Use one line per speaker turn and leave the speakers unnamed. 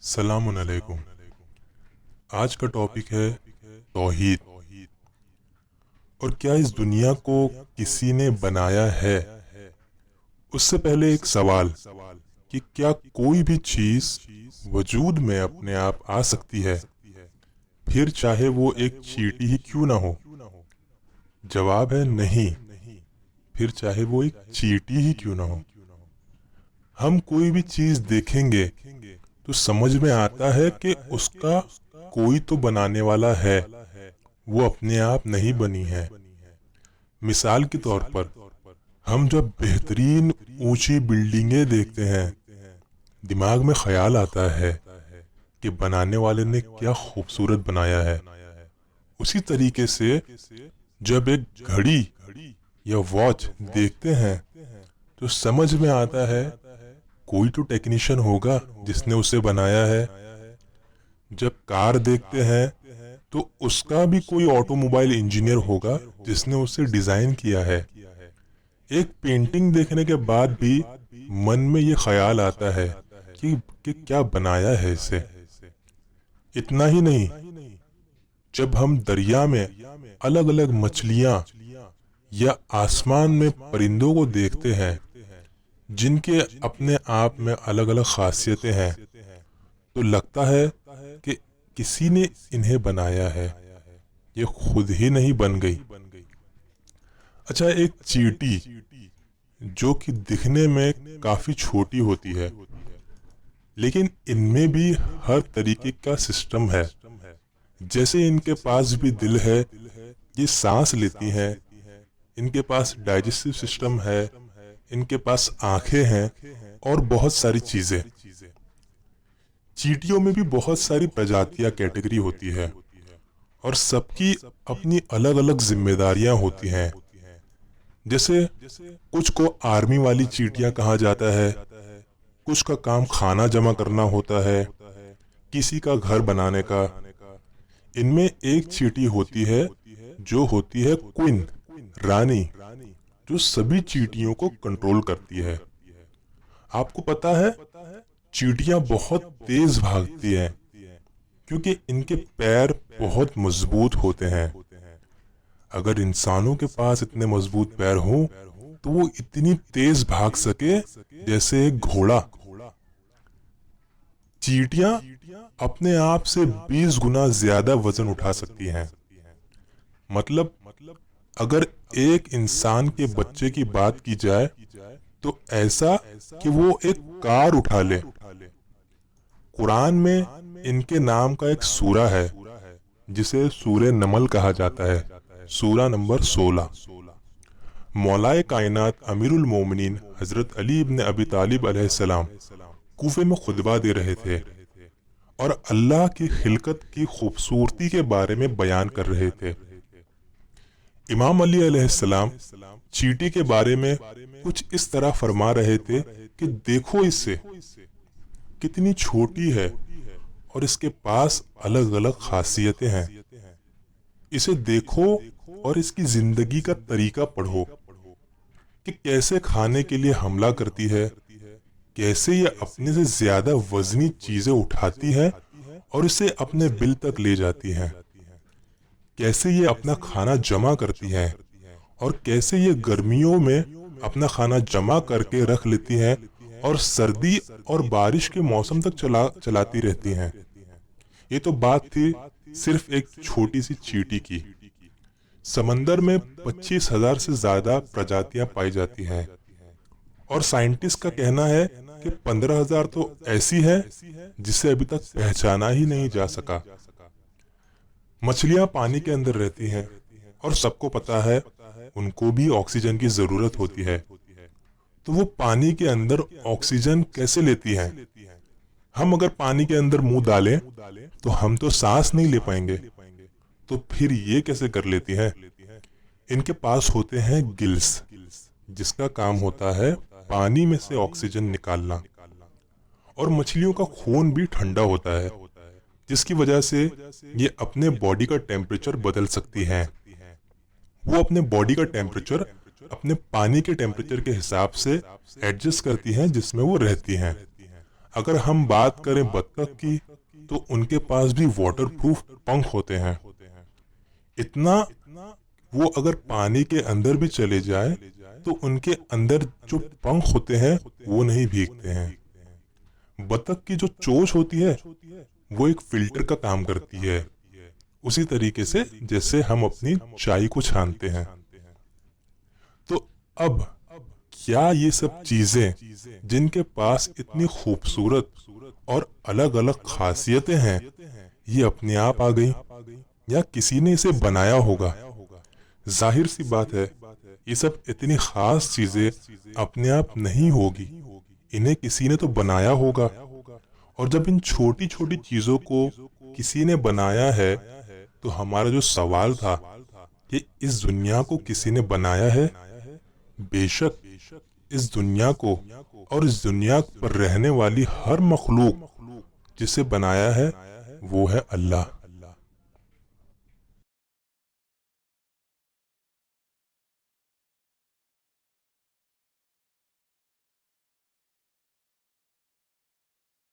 सलामुन अलैकुम। आज का टॉपिक है तौहीद। और क्या इस दुनिया को किसी ने बनाया है? उससे पहले एक सवाल कि क्या कोई भी चीज़ वजूद में अपने आप आ सकती है, फिर चाहे वो एक चींटी ही क्यों ना हो? जवाब है नहीं, फिर चाहे वो एक चींटी ही क्यों ना हो। हम कोई भी चीज़ देखेंगे तो समझ में आता है कि उसका कोई तो बनाने वाला है, वो अपने आप नहीं बनी है। मिसाल के तौर पर हम जब बेहतरीन ऊंची बिल्डिंगें देखते हैं, दिमाग में ख्याल आता है कि बनाने वाले ने क्या खूबसूरत बनाया है। उसी तरीके से जब एक घड़ी या वॉच देखते हैं तो समझ में आता है कोई तो टेक्नीशियन होगा जिसने उसे बनाया है। जब कार देखते हैं तो उसका भी कोई ऑटोमोबाइल इंजीनियर होगा जिसने उसे डिजाइन किया है। एक पेंटिंग देखने के बाद भी मन में ये ख्याल आता है कि क्या बनाया है इसे। इतना ही नहीं, जब हम दरिया में अलग अलग मछलियां या आसमान में परिंदों को देखते हैं जिनके अपने आप में अलग अलग खासियतें हैं, तो लगता है कि किसी ने इन्हें बनाया है, ये खुद ही नहीं बन गई। अच्छा, एक चींटी जो कि दिखने में काफी छोटी होती है, लेकिन इनमें भी हर तरीके का सिस्टम है। जैसे इनके पास भी दिल है, ये सांस लेती हैं, इनके पास डाइजेस्टिव सिस्टम है, इनके पास आंखें हैं और बहुत सारी चीजें। चींटियों में भी बहुत सारी प्रजातियां कैटेगरी होती है और सबकी अपनी अलग अलग जिम्मेदारियां होती हैं। जैसे कुछ को आर्मी वाली चींटियां कहा जाता है, कुछ का काम खाना जमा करना होता है, किसी का घर बनाने का। इनमें एक चींटी होती है जो होती है क्वीन, रानी, जो सभी चींटियों को कंट्रोल करती है। आपको पता है चींटियां बहुत तेज भागती हैं क्योंकि इनके पैर बहुत मजबूत होते हैं। अगर इंसानों के पास इतने मजबूत पैर हों तो वो इतनी तेज भाग सके जैसे एक घोड़ा। चींटियां अपने आप से 20 गुना ज्यादा वजन उठा सकती हैं। मतलब अगर एक इंसान के बच्चे की बात की जाए तो ऐसा कि वो एक कार उठा ले। कुरान में इनके नाम का एक सूरा है जिसे सूरे नमल कहा जाता है, सूरा नंबर 16। मौलाए कायनात अमीरुल मोमिनीन हजरत अली इब्न अबी तालिब अलैहिस्सलाम कूफे में खुतबा दे रहे थे और अल्लाह की खिलकत की खूबसूरती के बारे में बयान कर रहे थे। इमाम अली अलैहिस्सलाम चींटी के बारे में कुछ इस तरह फरमा रहे थे कि देखो इससे कितनी छोटी है और इसके पास अलग अलग खासियतें हैं। इसे देखो और इसकी जिंदगी का तरीका पढ़ो कि कैसे खाने के लिए हमला करती है, कैसे ये अपने से ज्यादा वजनी चीजें उठाती है और इसे अपने बिल तक ले जाती हैं, कैसे ये अपना खाना जमा करती हैं और कैसे ये गर्मियों में अपना खाना जमा करके रख लेती हैं और सर्दी और बारिश के मौसम तक चलाती रहती हैं। ये तो बात थी सिर्फ एक छोटी सी चींटी की। समंदर में 25,000 से ज्यादा प्रजातियां पाई जाती हैं और साइंटिस्ट का कहना है कि 15,000 तो ऐसी है जिसे अभी तक पहचाना ही नहीं जा सका। मछलियां पानी के अंदर रहती हैं और सबको पता है उनको भी ऑक्सीजन की जरूरत होती है। तो वो पानी के अंदर ऑक्सीजन कैसे लेती हैं? हम अगर पानी के अंदर मुंह डालें तो हम तो सांस नहीं ले पाएंगे, तो फिर ये कैसे कर लेती हैं? इनके पास होते हैं गिल्स, जिसका काम होता है पानी में से ऑक्सीजन निकालना। और मछलियों का खून भी ठंडा होता है, जिसकी वजह से ये अपने बॉडी का टेम्परेचर बदल सकती हैं। वो अपने बॉडी का टेम्परेचर अपने पानी के टेम्परेचर के हिसाब से एडजस्ट करती हैं जिसमें वो रहती हैं। अगर हम बात करें बत्तख की, तो उनके पास भी वाटरप्रूफ पंख होते हैं। इतना वो अगर पानी के अंदर भी चले जाए तो उनके अंदर जो पंख होते हैं वो नहीं भीगते हैं। बत्तख की जो चोंच होती है वो एक फिल्टर का काम करती है, उसी तरीके से जैसे हम अपनी चाय को छानते हैं। तो अब क्या ये सब चीजें जिनके पास इतनी खूबसूरत और अलग अलग खासियतें हैं, ये अपने आप आ गई या किसी ने इसे बनाया होगा? जाहिर सी बात है, ये सब इतनी खास चीजें अपने आप नहीं होगी, इन्हें किसी ने तो बनाया होगा। और जब इन छोटी छोटी चीजों को किसी ने बनाया है, तो हमारा जो सवाल था कि इस दुनिया को किसी ने बनाया है, बेशक इस दुनिया को और इस दुनिया पर रहने वाली हर मखलूक जिसे बनाया है वो है अल्लाह।